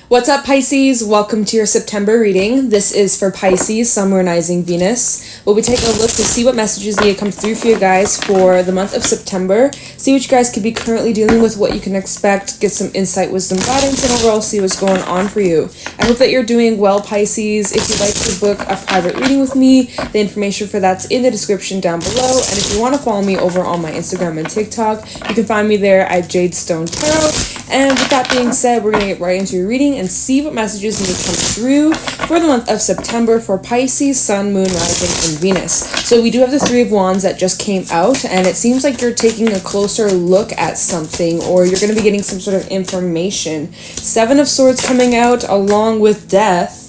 What's up, Pisces? Welcome to your September reading. This is for Pisces, Sun, Moon, Rising, Venus. We'll be taking a look to see what messages need to come through for you guys for the month of September. See what you guys could be currently dealing with, what you can expect, get some insight, wisdom, guidance, and overall see what's going on for you. I hope that you're doing well, Pisces. If you'd like to book a private reading with me, the information for that's in the description down below. And if you want to follow me over on my Instagram and TikTok, you can find me there at Jadestone Tarot. And with that being said, we're going to get right into your reading and see what messages need to come through for the month of September for Pisces, Sun, Moon, Rising, and Venus. So we do have the Three of Wands that just came out, and it seems like you're taking a closer look at something, or you're going to be getting some sort of information. Seven of Swords coming out along with Death.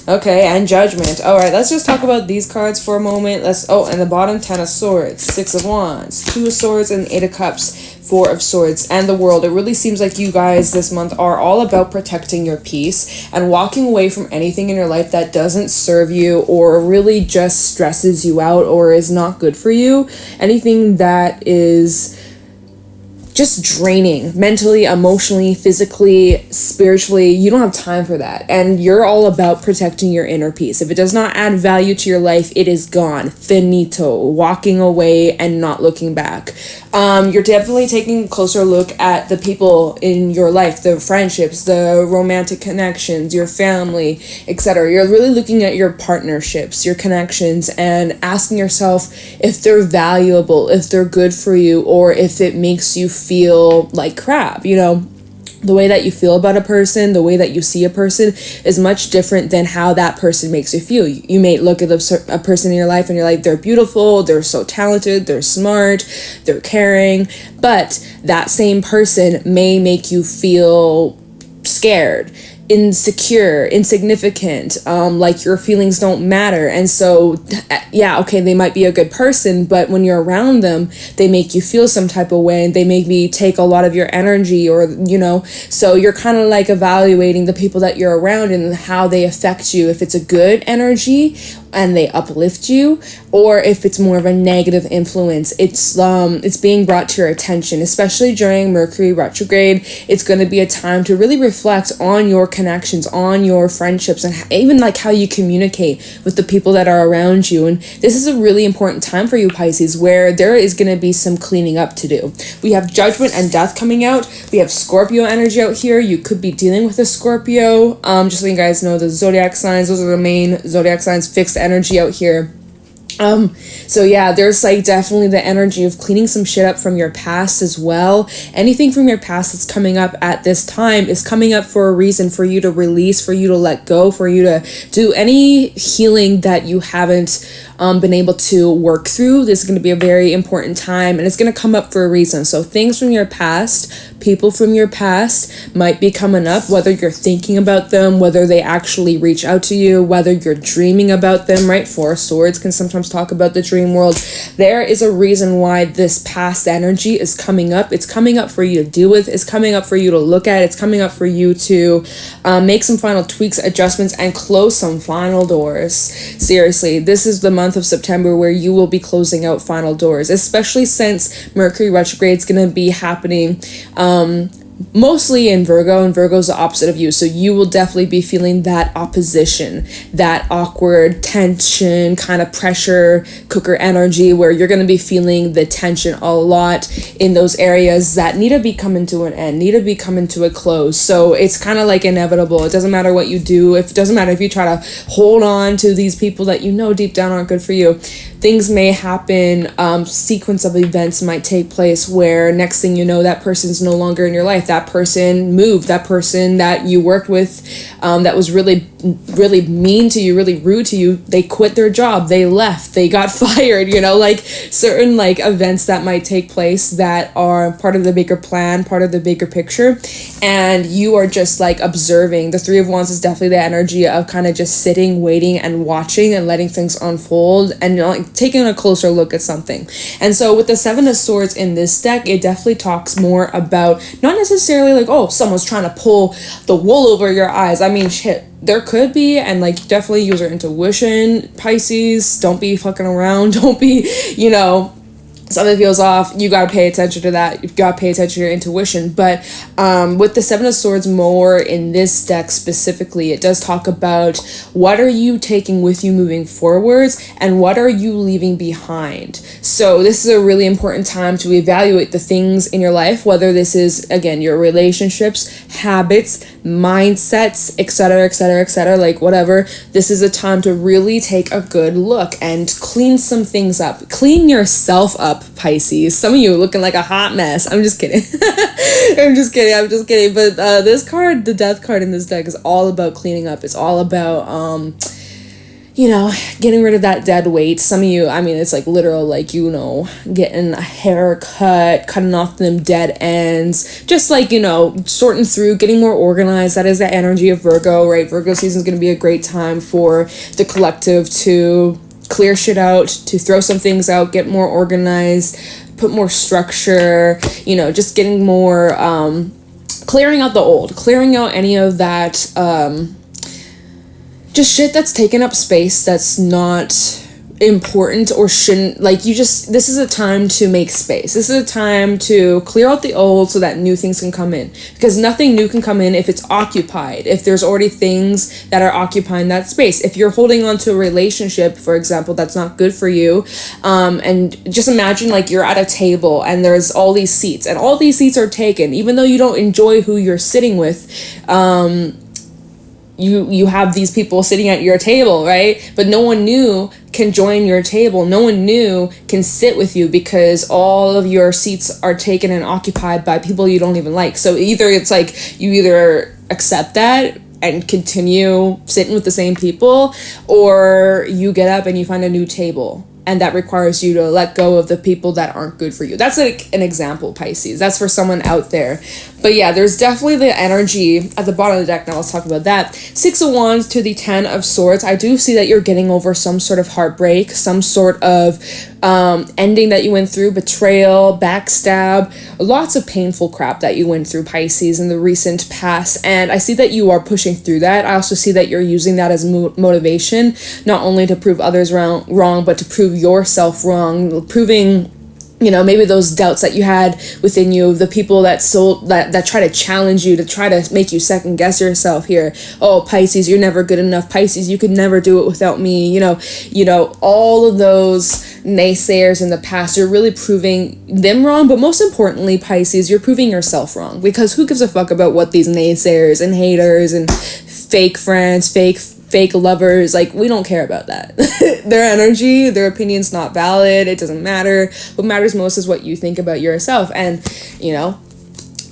Okay, and Judgment. All right, let's just talk about these cards for a moment. And the bottom, 10 of Swords, 6 of Wands, 2 of Swords, and 8 of Cups, 4 of Swords, and the World. It really seems like you guys this month are all about protecting your peace and walking away from anything in your life that doesn't serve you or really just stresses you out or is not good for you. Anything that is just draining mentally, emotionally, physically, spiritually. You don't have time for that. And you're all about protecting your inner peace. If it does not add value to your life, it is gone. Finito. Walking away and not looking back. You're definitely taking a closer look at the people in your life, the friendships, the romantic connections, your family, etc. You're really looking at your partnerships, your connections, and asking yourself if they're valuable, if they're good for you, or if it makes you feel like crap. The way that you feel about a person, the way that you see a person is much different than how that person makes you feel. You may look at a person in your life and you're like, they're beautiful, they're so talented, they're smart, they're caring, but that same person may make you feel scared, insecure, insignificant, like your feelings don't matter. And so they might be a good person, but when you're around them, they make you feel some type of way, and they maybe take a lot of your energy, or so you're kind of like evaluating the people that you're around and how they affect you, if it's a good energy and they uplift you, or if it's more of a negative influence. It's being brought to your attention, especially during Mercury retrograde. It's going to be a time to really reflect on your connections, on your friendships, and even like how you communicate with the people that are around you. And this is a really important time for you, Pisces, where there is going to be some cleaning up to do. We have Judgment and Death coming out. We have Scorpio energy out here. You could be dealing with a Scorpio. Just so you guys know, the zodiac signs, those are the main zodiac signs, fixed energy out here. There's like definitely the energy of cleaning some shit up from your past as well. Anything from your past that's coming up at this time is coming up for a reason, for you to release, for you to let go, for you to do any healing that you haven't been able to work through. This is going to be a very important time, and it's going to come up for a reason. So things from your past, people from your past might be coming up, whether you're thinking about them, whether they actually reach out to you, whether you're dreaming about them, right? Four of Swords can sometimes talk about the dream world. There is a reason why this past energy is coming up. It's coming up for you to deal with. It's coming up for you to look at. It's coming up for you to make some final tweaks, adjustments, and close some final doors. Seriously, this is the month of September where you will be closing out final doors, especially since Mercury retrograde is going to be happening mostly in Virgo, and Virgo's the opposite of you. So you will definitely be feeling that opposition, that awkward tension, kind of pressure cooker energy, where you're going to be feeling the tension a lot in those areas that need to be coming to an end, need to be coming to a close. So it's kind of like inevitable. It doesn't matter what you do. It doesn't matter if you try to hold on to these people that you know deep down aren't good for you. Things may happen, sequence of events might take place where next thing you know, that person's no longer in your life. That person moved, that person that you worked with, that was really, really mean to you, really rude to you, they quit their job, they left, they got fired, like certain like events that might take place that are part of the bigger plan, part of the bigger picture, and you are just like observing. The Three of Wands is definitely the energy of kind of just sitting, waiting, and watching, and letting things unfold, and like taking a closer look at something. And so with the Seven of Swords in this deck, it definitely talks more about not necessarily like, oh, someone's trying to pull the wool over your eyes. I mean, shit, there could be, and like definitely use your intuition, Pisces. Don't be fucking around. Don't be, something feels off, you gotta pay attention to that. You've gotta pay attention to your intuition. But with the Seven of Swords more in this deck specifically, it does talk about what are you taking with you moving forwards and what are you leaving behind. So this is a really important time to evaluate the things in your life, whether this is, again, your relationships, habits, mindsets, etc., etc., etc., like whatever. This is a time to really take a good look and clean some things up. Clean yourself up, Pisces. Some of you are looking like a hot mess. I'm just kidding. I'm just kidding. But this card, the Death card in this deck, is all about cleaning up. It's all about getting rid of that dead weight. Some of you, I mean, it's like literal, like, getting a haircut, cutting off them dead ends, just like, sorting through, getting more organized. That is the energy of Virgo, right? Virgo season is going to be a great time for the collective to clear shit out, to throw some things out, get more organized, put more structure, just getting more, clearing out the old, clearing out any of that, just shit that's taking up space that's not important or shouldn't, this is a time to make space. This is a time to clear out the old so that new things can come in, because nothing new can come in if it's occupied, if there's already things that are occupying that space. If you're holding on to a relationship, for example, that's not good for you, and just imagine like you're at a table and there's all these seats and all these seats are taken, even though you don't enjoy who you're sitting with. You have these people sitting at your table, right? But no one new can join your table. No one new can sit with you because all of your seats are taken and occupied by people you don't even like. So either it's like you either accept that and continue sitting with the same people, or you get up and you find a new table. And that requires you to let go of the people that aren't good for you. That's like an example, Pisces. That's for someone out there. But yeah, there's definitely the energy at the bottom of the deck. Now let's talk about that. 6 of Wands to the 10 of Swords. I do see that you're getting over some sort of heartbreak, some sort of ending that you went through, betrayal, backstab, lots of painful crap that you went through, Pisces, in the recent past. And I see that you are pushing through that. I also see that you're using that as motivation, not only to prove others wrong, but to prove yourself wrong, proving maybe those doubts that you had within you, the people that try to challenge you, to try to make you second guess yourself here. Oh, Pisces, you're never good enough. Pisces, you could never do it without me. All of those naysayers in the past, you're really proving them wrong. But most importantly, Pisces, you're proving yourself wrong, because who gives a fuck about what these naysayers and haters and fake friends, fake lovers, like, we don't care about that. Their energy, their opinion's not valid. It doesn't matter. What matters most is what you think about yourself. And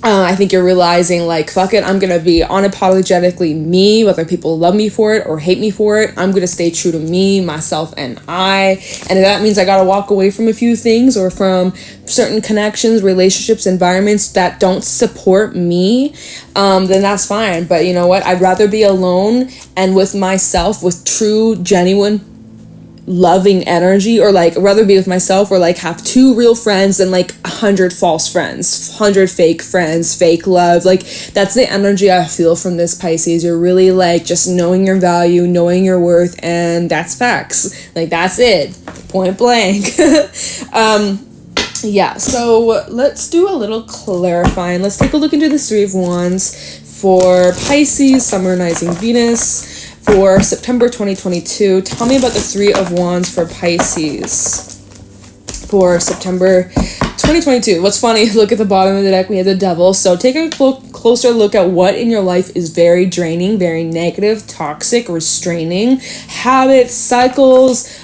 I think you're realizing, like, fuck it, I'm gonna be unapologetically me, whether people love me for it or hate me for it. I'm gonna stay true to me, myself, and I. And if that means I gotta walk away from a few things or from certain connections, relationships, environments that don't support me, then that's fine. But you know what? I'd rather be alone and with myself, with true, genuine, loving energy, or like rather be with myself, or like have 2 real friends than like 100 false friends, 100 fake friends, fake love. Like, that's the energy I feel from this, Pisces. You're really like just knowing your value, knowing your worth, and that's facts. Like, that's it, point blank. Yeah, so let's do a little clarifying. Let's take a look into the 3 of Wands for Pisces, Sun, Moon, Rising, Venus, for September 2022. Tell me about the 3 of Wands for Pisces for September 2022. What's funny, look at the bottom of the deck, we have the Devil. So take a closer look at what in your life is very draining, very negative, toxic, restraining, habits, cycles.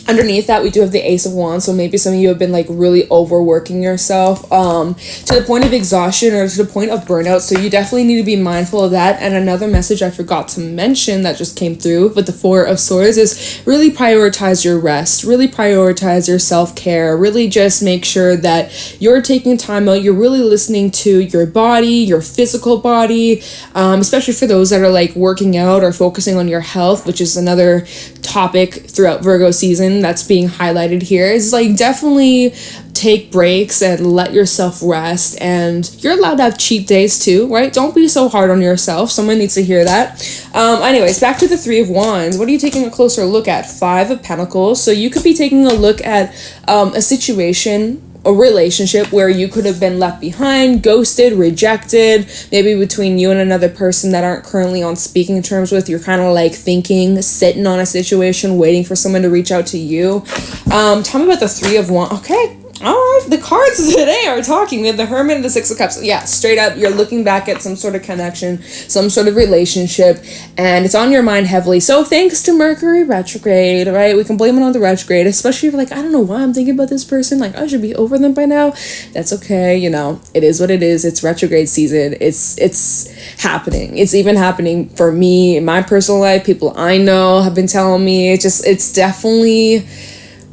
Underneath that, we do have the Ace of Wands, so maybe some of you have been like really overworking yourself to the point of exhaustion or to the point of burnout, so you definitely need to be mindful of that. And another message I forgot to mention that just came through with the 4 of Swords is really prioritize your rest, really prioritize your self-care, really just make sure that you're taking time out, you're really listening to your body, your physical body, especially for those that are like working out or focusing on your health, which is another topic throughout Virgo season that's being highlighted here. Is like definitely take breaks and let yourself rest, and you're allowed to have cheat days too, right? Don't be so hard on yourself. Someone needs to hear that. Anyways, back to the Three of Wands. What are you taking a closer look at? Five of Pentacles. So you could be taking a look at a situation, a relationship where you could have been left behind, ghosted, rejected, maybe between you and another person that aren't currently on speaking terms with. You're kind of like thinking, sitting on a situation, waiting for someone to reach out to you. Tell me about the Three of Wands. Okay. All right, the cards today are talking. We have the Hermit and the Six of Cups. Yeah, straight up, you're looking back at some sort of connection, some sort of relationship, and it's on your mind heavily. So thanks to Mercury retrograde, right? We can blame it on the retrograde, especially if you're like, I don't know why I'm thinking about this person. Like, I should be over them by now. That's okay. You know, it is what it is. It's retrograde season. It's happening. It's even happening for me in my personal life. People I know have been telling me. It's definitely...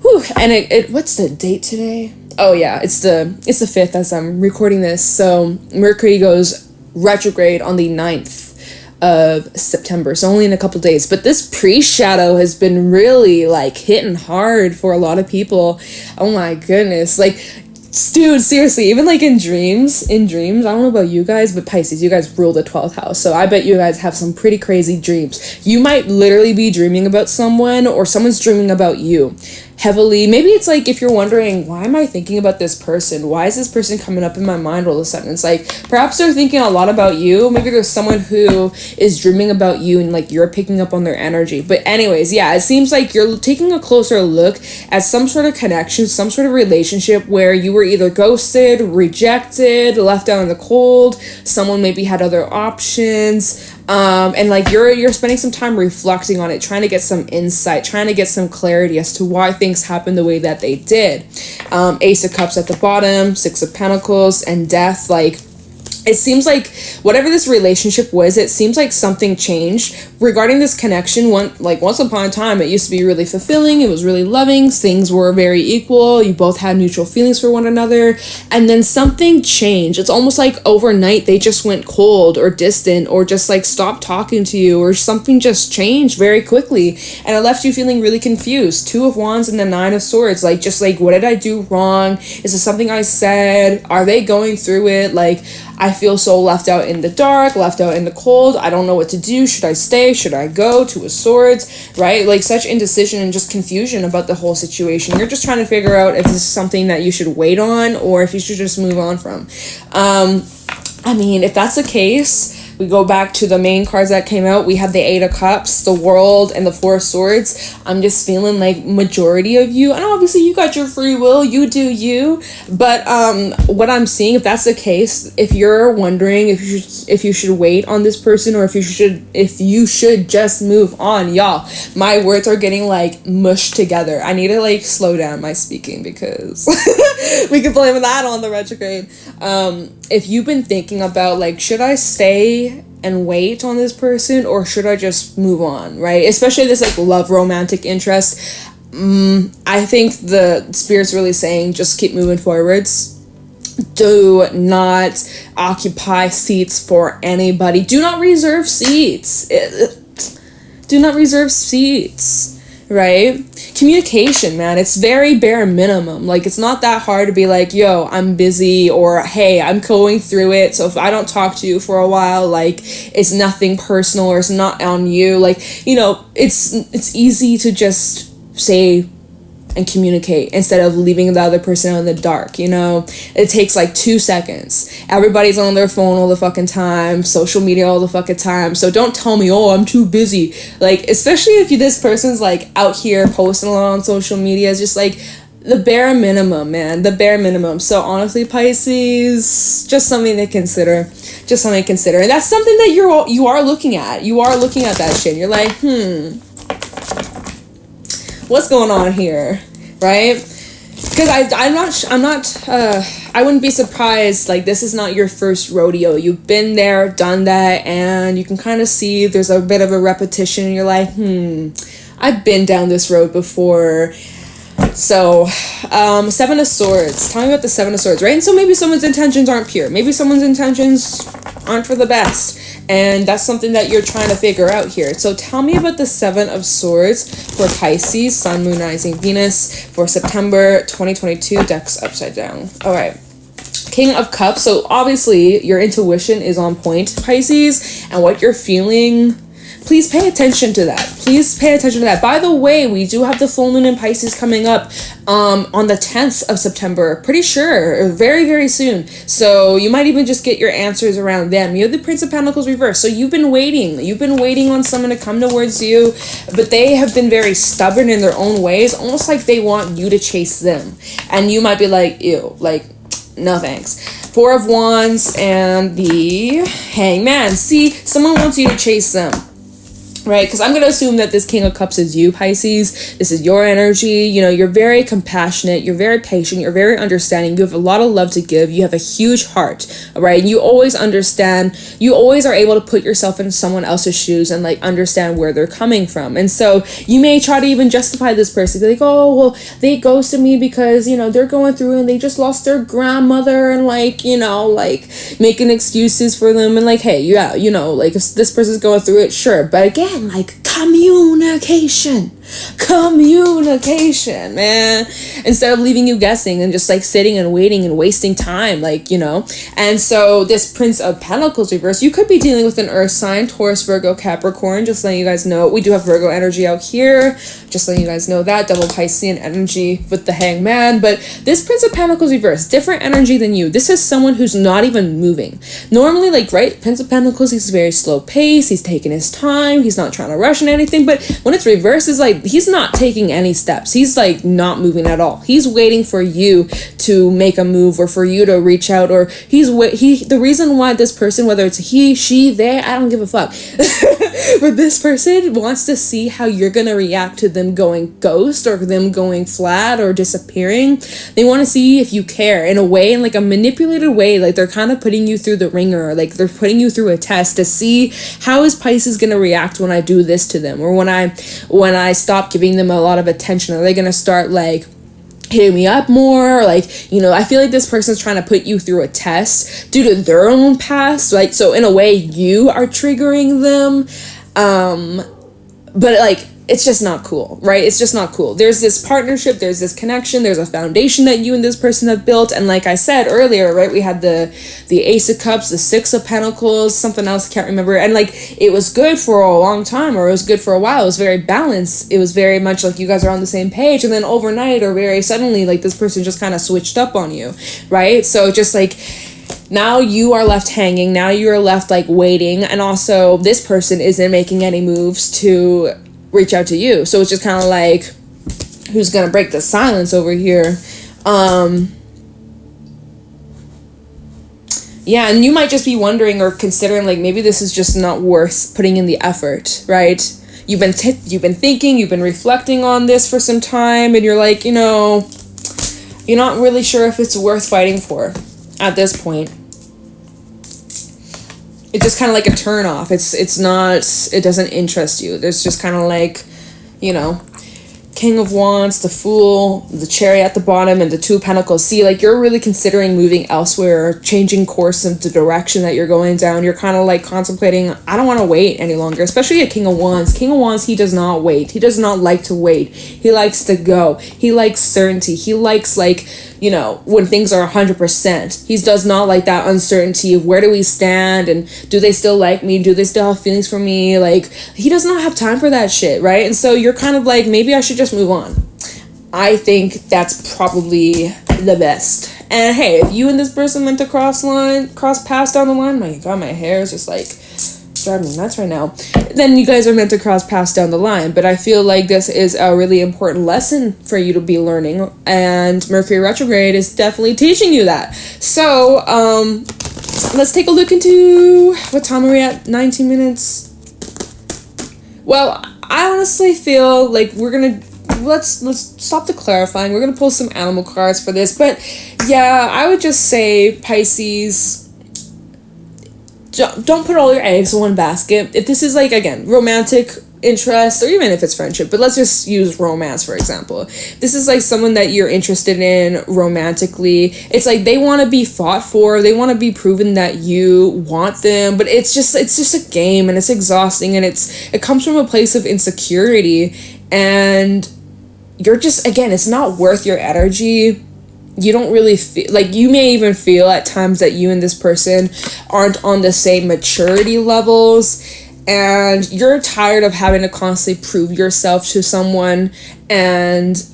Whew. And it what's the date today? Oh yeah, it's the 5th as I'm recording this. So Mercury goes retrograde on the 9th of September, so only in a couple days. But this pre-shadow has been really like hitting hard for a lot of people. Oh my goodness, like, dude, seriously, even like in dreams, I don't know about you guys, but Pisces, you guys rule the 12th house. So I bet you guys have some pretty crazy dreams. You might literally be dreaming about someone, or someone's dreaming about you heavily. Maybe it's like, if you're wondering, why am I thinking about this person? Why is this person coming up in my mind all of a sudden? It's like, perhaps they're thinking a lot about you. Maybe there's someone who is dreaming about you and like you're picking up on their energy. But anyways, yeah, it seems like you're taking a closer look at some sort of connection, some sort of relationship where you were either ghosted, rejected, left out in the cold. Someone maybe had other options. And like you're spending some time reflecting on it, trying to get some insight, trying to get some clarity as to why things happened the way that they did. Ace of Cups at the bottom, Six of Pentacles, and Death. Like, it seems like whatever this relationship was, it seems like something changed regarding this connection. Once upon a time, it used to be really fulfilling. It was really loving. Things were very equal. You both had mutual feelings for one another. And then something changed. It's almost like overnight they just went cold or distant, or just like stopped talking to you, or something just changed very quickly. And it left you feeling really confused. Two of Wands and the Nine of Swords. Like, just like, what did I do wrong? Is it something I said? Are they going through it? Like, I feel so left out in the dark, left out in the cold. I don't know what to do. Should I stay? Should I go? Two of Swords, right? Like, such indecision and just confusion about the whole situation. You're just trying to figure out if this is something that you should wait on, or if you should just move on from. I mean, if that's the case, we go back to the main cards that came out. We have the Eight of Cups, the World, and the Four of Swords. I'm just feeling like majority of you, and obviously you got your free will, you do you, but what I'm seeing, if that's the case, if you're wondering if you should wait on this person, or if you should just move on, y'all, my words are getting like mushed together. I need to like slow down my speaking, because we can blame that on the retrograde. If you've been thinking about like, should I stay and wait on this person, or should I just move on, right? Especially this like love romantic interest. I think the spirit's really saying, just keep moving forwards. Do not occupy seats for anybody. Do not reserve seats. Do not reserve seats. Right? Communication, man, it's very bare minimum. Like, it's not that hard to be like, yo, I'm busy, or hey, I'm going through it, so if I don't talk to you for a while, like, it's nothing personal, or it's not on you. Like, you know, it's easy to just say and communicate instead of leaving the other person out in the dark, you know? It takes like 2 seconds. Everybody's on their phone all the fucking time, social media all the fucking time. So don't tell me, oh, I'm too busy. Like, especially if this person's like out here posting a lot on social media, it's just like the bare minimum, man, the bare minimum. So honestly, Pisces, just something to consider. Just something to consider. And that's something that you are looking at. You are looking at that shit. You're like, what's going on here, right? Because I wouldn't be surprised, like, this is not your first rodeo. You've been there, done that, and you can kind of see there's a bit of a repetition, and you're like, I've been down this road before. So, Seven of Swords. Tell me about the Seven of Swords, right? And so maybe someone's intentions aren't pure. Maybe someone's intentions aren't for the best. And that's something that you're trying to figure out here. So tell me about the Seven of Swords for Pisces, Sun, Moon, Rising, Venus for September 2022. Deck's upside down. All right. King of Cups. So obviously your intuition is on point, Pisces, and what you're feeling. Please pay attention to that. Please pay attention to that. By the way, we do have the full moon in Pisces coming up on the 10th of September. Pretty sure. Very, very soon. So you might even just get your answers around them. You have the Prince of Pentacles reversed. So you've been waiting. You've been waiting on someone to come towards you. But they have been very stubborn in their own ways. Almost like they want you to chase them. And you might be like, ew. Like, no thanks. Four of Wands and the Hangman. See, someone wants you to chase them. Right, because I'm going to assume that this King of Cups is you, Pisces. This is your energy. You know, you're very compassionate. You're very patient. You're very understanding. You have a lot of love to give. You have a huge heart, all right? And you always understand. You always are able to put yourself in someone else's shoes and, like, understand where they're coming from. And so you may try to even justify this person. Be like, oh, well, they ghosted me because, you know, they're going through and they just lost their grandmother and, like, you know, like, making excuses for them. And, like, hey, yeah, you know, like, if this person's going through it, sure. But again, like communication, man, instead of leaving you guessing and just like sitting and waiting and wasting time, like, you know. And so this Prince of Pentacles reverse, you could be dealing with an earth sign, Taurus, Virgo, Capricorn. Just letting you guys know, we do have Virgo energy out here, just letting you guys know that. Double Piscean energy with the Hangman. But this Prince of Pentacles reverse, different energy than you. This is someone who's not even moving normally, like, right, Prince of Pentacles, he's very slow pace, he's taking his time, he's not trying to rush in anything. But when it's reversed, it's like he's not taking any steps. He's like not moving at all. He's waiting for you to make a move or for you to reach out, or the reason why this person, whether it's he, she, they, I don't give a fuck, but this person wants to see how you're gonna react to them going ghost or them going flat or disappearing. They want to see if you care in a way, in like a manipulated way, like they're kind of putting you through the ringer, or like they're putting you through a test to see how is Pisces gonna react when I do this to them, or when I stop giving them a lot of attention. Are they gonna start like hitting me up more? Or like, you know, I feel like this person's trying to put you through a test due to their own past, like, so in a way you are triggering them, but like it's just not cool, right? It's just not cool. There's this partnership, there's this connection, there's a foundation that you and this person have built. And like I said earlier, right, we had the Ace of Cups, the Six of Pentacles, something else I can't remember, and like it was good for a long time, or it was good for a while. It was very balanced. It was very much like you guys are on the same page, and then overnight or very suddenly, like this person just kind of switched up on you, right? So just like now you are left hanging, now you are left like waiting, and also this person isn't making any moves to reach out to you. So it's just kind of like, who's gonna break the silence over here? Yeah, and you might just be wondering or considering like maybe this is just not worth putting in the effort, right? You've been thinking, you've been reflecting on this for some time, and you're like, you know, you're not really sure if it's worth fighting for at this point. It's just kind of like a turn off. It's not, it doesn't interest you. There's just kind of like, you know, King of Wands, the Fool, the Chariot at the bottom, and the Two of Pentacles. See, like you're really considering moving elsewhere, changing course in the direction that you're going down. You're kind of like contemplating, I don't want to wait any longer, especially a King of Wands. King of Wands, he does not wait. He does not like to wait. He likes to go. He likes certainty. He likes like, you know, when things are 100%. He does not like that uncertainty of where do we stand and do they still like me? Do they still have feelings for me? Like, he does not have time for that shit, right? And so you're kind of like, maybe I should just move on. I think that's probably the best. And hey, if you and this person meant to cross paths down the line, my God, my hair is just like driving me nuts right now, then you guys are meant to cross paths down the line. But I feel like this is a really important lesson for you to be learning, and Mercury retrograde is definitely teaching you that. So let's take a look into what time are we at. 19 minutes. Well, I honestly feel like we're gonna let's stop the clarifying. We're gonna pull some animal cards for this, but yeah, I would just say, Pisces, don't put all your eggs in one basket. If this is like, again, romantic interest, or even if it's friendship, but let's just use romance for example. This is like someone that you're interested in romantically. It's like they want to be fought for, they want to be proven that you want them, but it's just a game, and it's exhausting, and it comes from a place of insecurity, and you're just, again, it's not worth your energy. You don't really feel like, you may even feel at times that you and this person aren't on the same maturity levels, and you're tired of having to constantly prove yourself to someone, and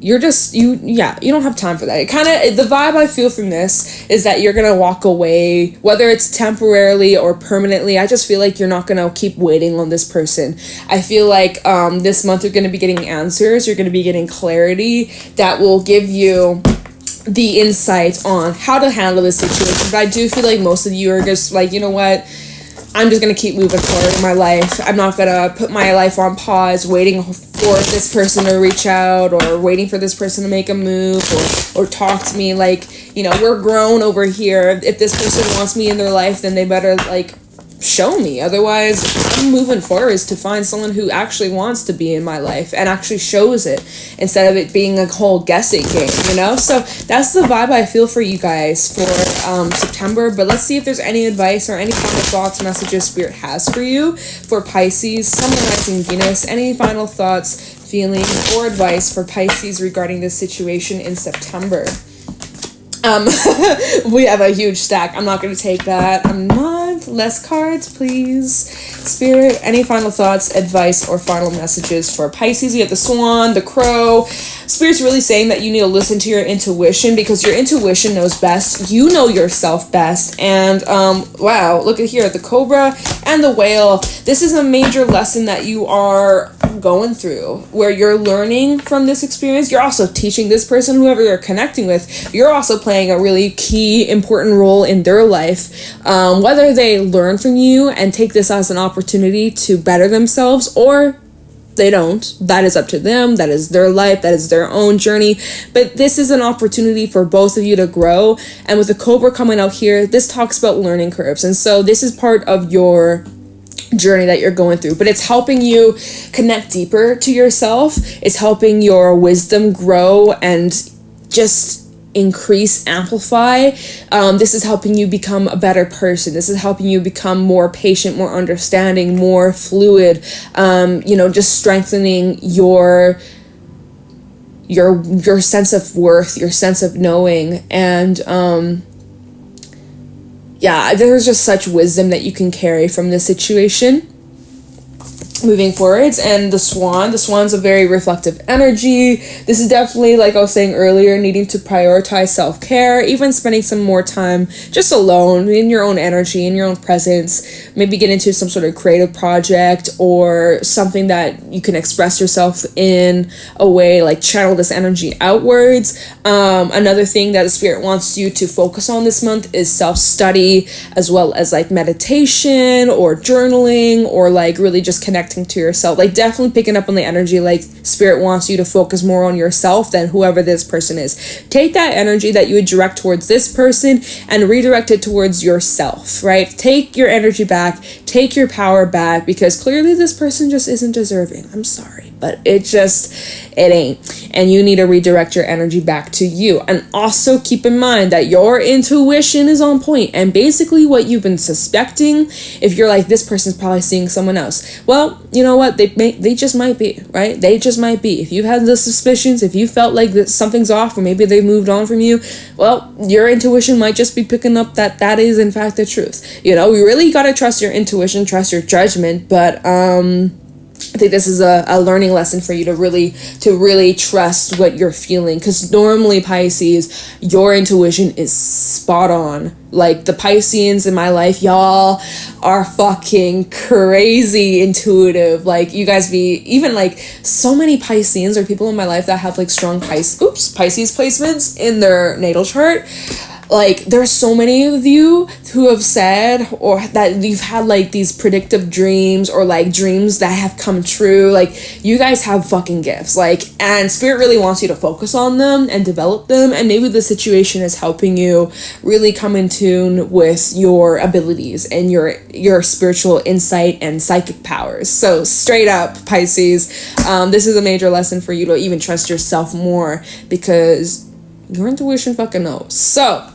you're just, you don't have time for that. It kind of, the vibe I feel from this is that you're gonna walk away, whether it's temporarily or permanently. I just feel like you're not gonna keep waiting on this person. I feel like this month you're gonna be getting answers, you're gonna be getting clarity that will give you the insight on how to handle this situation. But I do feel like most of you are just like, you know what, I'm just going to keep moving forward in my life. I'm not going to put my life on pause waiting for this person to reach out, or waiting for this person to make a move, or talk to me. Like, you know, we're grown over here. If this person wants me in their life, then they better, like, show me. Otherwise, I'm moving forward to find someone who actually wants to be in my life and actually shows it, instead of it being a whole guessing game, you know? So that's the vibe I feel for you guys for September. But let's see if there's any advice or any final thoughts, messages Spirit has for you for Pisces, Sun, Moon, Rising, Venus. Any final thoughts, feelings, or advice for Pisces regarding this situation in September? We have a huge stack. I'm not going to take that. Less cards, please. Spirit, any final thoughts, advice, or final messages for Pisces? You have the Swan, the Crow. Spirit's really saying that you need to listen to your intuition, because your intuition knows best. You know yourself best. And wow, look at here, the Cobra and the Whale. This is a major lesson that you are going through, where you're learning from this experience. You're also teaching this person, whoever you're connecting with. You're also playing a really key, important role in their life. Whether they learn from you and take this as an opportunity to better themselves, or they don't, that is up to them. That is their life. That is their own journey. But this is an opportunity for both of you to grow. And with the Cobra coming out here, this talks about learning curves. And so this is part of your journey that you're going through, but it's helping you connect deeper to yourself. It's helping your wisdom grow and just increase, amplify. This is helping you become a better person. This is helping you become more patient, more understanding, more fluid, just strengthening your sense of worth, your sense of knowing. And there's just such wisdom that you can carry from this situation moving forwards. And the Swan's a very reflective energy. This is definitely, like I was saying earlier, needing to prioritize self-care, even spending some more time just alone in your own energy, in your own presence. Maybe get into some sort of creative project or something that you can express yourself in a way, like channel this energy outwards. Another thing that the Spirit wants you to focus on this month is self-study, as well as like meditation or journaling, or like really just connecting to yourself. Like definitely picking up on the energy, like Spirit wants you to focus more on yourself than whoever this person is. Take that energy that you would direct towards this person and redirect it towards yourself, right? Take your energy back, take your power back, because clearly this person just isn't deserving. I'm sorry, but it ain't. And you need to redirect your energy back to you. And also keep in mind that your intuition is on point, and basically what you've been suspecting, if you're like, this person's probably seeing someone else, well, you know what, they just might be, right? They just might be. If you had the suspicions, if you felt like that something's off, or maybe they moved on from you, well, your intuition might just be picking up that is in fact the truth. You know, you really got to trust your intuition, trust your judgment. But I think this is a learning lesson for you to really trust what you're feeling, because normally, Pisces, your intuition is spot on. Like the Pisceans in my life, y'all are fucking crazy intuitive. Like you guys even like so many Pisceans or people in my life that have like strong Pisces placements in their natal chart. like there's so many of you who have said or that you've had like these predictive dreams or like dreams that have come true. Like you guys have fucking gifts, like, and spirit really wants you to focus on them and develop them, and maybe the situation is helping you really come in tune with your abilities and your spiritual insight and psychic powers. So straight up, Pisces, this is a major lesson for you to even trust yourself more, because your intuition fucking knows. So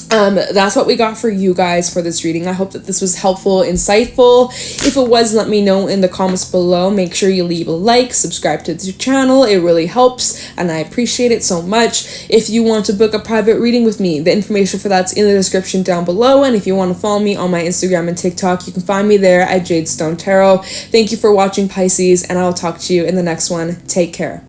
that's what we got for you guys for this reading. I hope that this was helpful, insightful. If it was, let me know in the comments below. Make sure you leave a like, subscribe to the channel. It really helps, and I appreciate it so much. If you want to book a private reading with me, the information for that's in the description down below. And if you want to follow me on my Instagram and TikTok, you can find me there at Jade Stone Tarot. Thank you for watching, Pisces, and I'll talk to you in the next one. Take care.